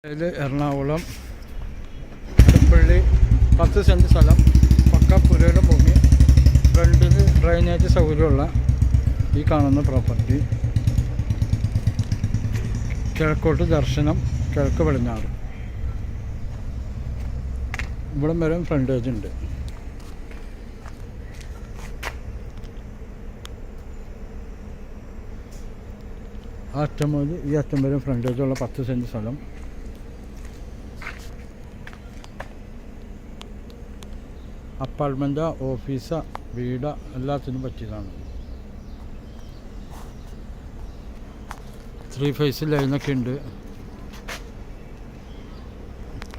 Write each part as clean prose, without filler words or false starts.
എറണാകുളം പള്ളി 10 സെൻറ്റ് സ്ഥലം, പക്ക പുരയുടെ ഭൂമി, ഫ്രണ്ടിന് ഡ്രൈനേജ് സൗകര്യമുള്ള ഈ കാണുന്ന പ്രോപ്പർട്ടി. കിഴക്കോട്ട് ദർശനം, കിഴക്ക് പടിഞ്ഞാറ്. ഇവിടം വരെ ഫ്രണ്ടേജ് ഉണ്ട്. ആ അറ്റം മുതൽ ഈ അറ്റം വരെ ഫ്രണ്ടേജുള്ള 10 സെൻറ്റ് സ്ഥലം. അപ്പാർട്ട്മെൻറ്റാ, ഓഫീസാ, വീടാ, എല്ലാത്തിനും പറ്റിയതാണ്. 3 ഫേസ് ലൈനൊക്കെ ഉണ്ട്.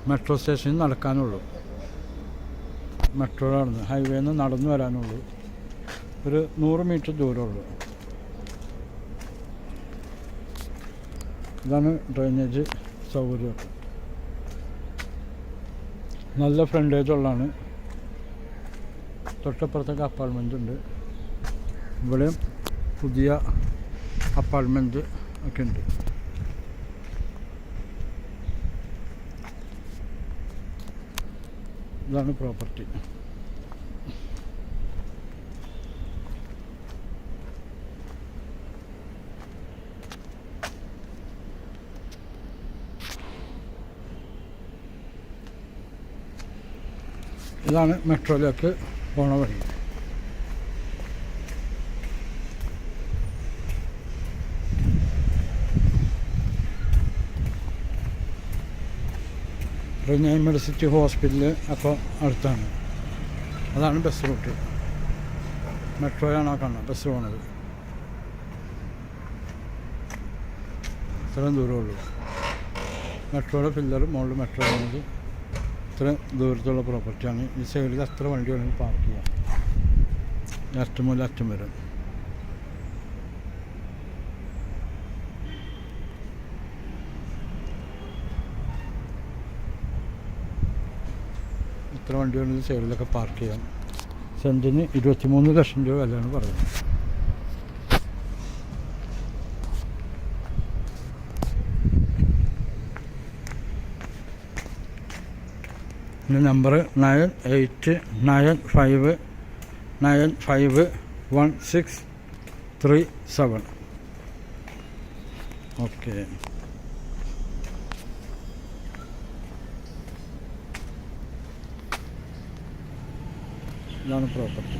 മെട്രോ സ്റ്റേഷനിൽ നടക്കാനുള്ളൂ. മെട്രോ നടന്ന് ഹൈവേന്ന് നടന്നു വരാനുള്ളൂ. ഒരു 100 മീറ്റർ ദൂരമുള്ളൂ. ഇതാണ് ഡ്രൈനേജ് സൗകര്യമൊക്കെ. നല്ല ഫ്രണ്ടേജ് ഉള്ളതാണ്. തൊട്ടപ്പുറത്തൊക്കെ അപ്പാർട്ട്മെൻ്റ് ഉണ്ട്. ഇവിടെയും പുതിയ അപ്പാർട്ട്മെൻറ്റ് ഒക്കെ ഉണ്ട്. ഇതാണ് പ്രോപ്പർട്ടി. ഇതാണ് മെട്രോയിലേക്ക് പോണ വഴി. യൂണിവേഴ്സിറ്റി ഹോസ്പിറ്റൽ അപ്പോൾ അടുത്താണ്. അതാണ് ബസ് റൂട്ട്. മെട്രോയാണ് ആ കാണുന്നത് ബസ് പോണത്. ഇത്രയും ദൂരമുള്ളൂ. മെട്രോയുടെ പില്ലർ മുകളിൽ മെട്രോ പോകുന്നത്. ഇത്രയും ദൂരത്തുള്ള പ്രോപ്പർട്ടിയാണ്. ഈ സൈഡിൽ എത്ര വണ്ടി വേണമെങ്കിൽ പാർക്ക് ചെയ്യാം. അറ്റം മുതൽ അറ്റം വരെ. ഇത്ര വണ്ടി വേണമെങ്കിൽ സൈഡിലൊക്കെ പാർക്ക് ചെയ്യാം. സെൻറ്റിന് 23 ലക്ഷം രൂപ വിലയാണ് പറയുന്നത്. എൻ്റെ നമ്പർ 9895951637. ഓക്കെ. ഇതാണ് പ്രോപ്പർട്ടി.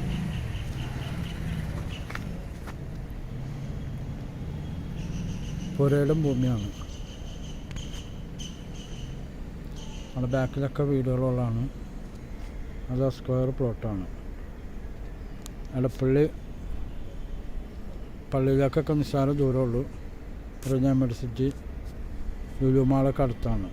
പുരയിടം ഭൂമിയാണ്. അവിടെ ബാക്കിലൊക്കെ വീടുകളുള്ളതാണ്. അത് സ്ക്വയർ പ്ലോട്ടാണ്. എടപ്പള്ളി പള്ളിയിലേക്കൊക്കെ നിസ്സാര ദൂരമുള്ളൂ. യൂണിവേഴ്സിറ്റി ലുലു മാളൊക്കെ അടുത്താണ്.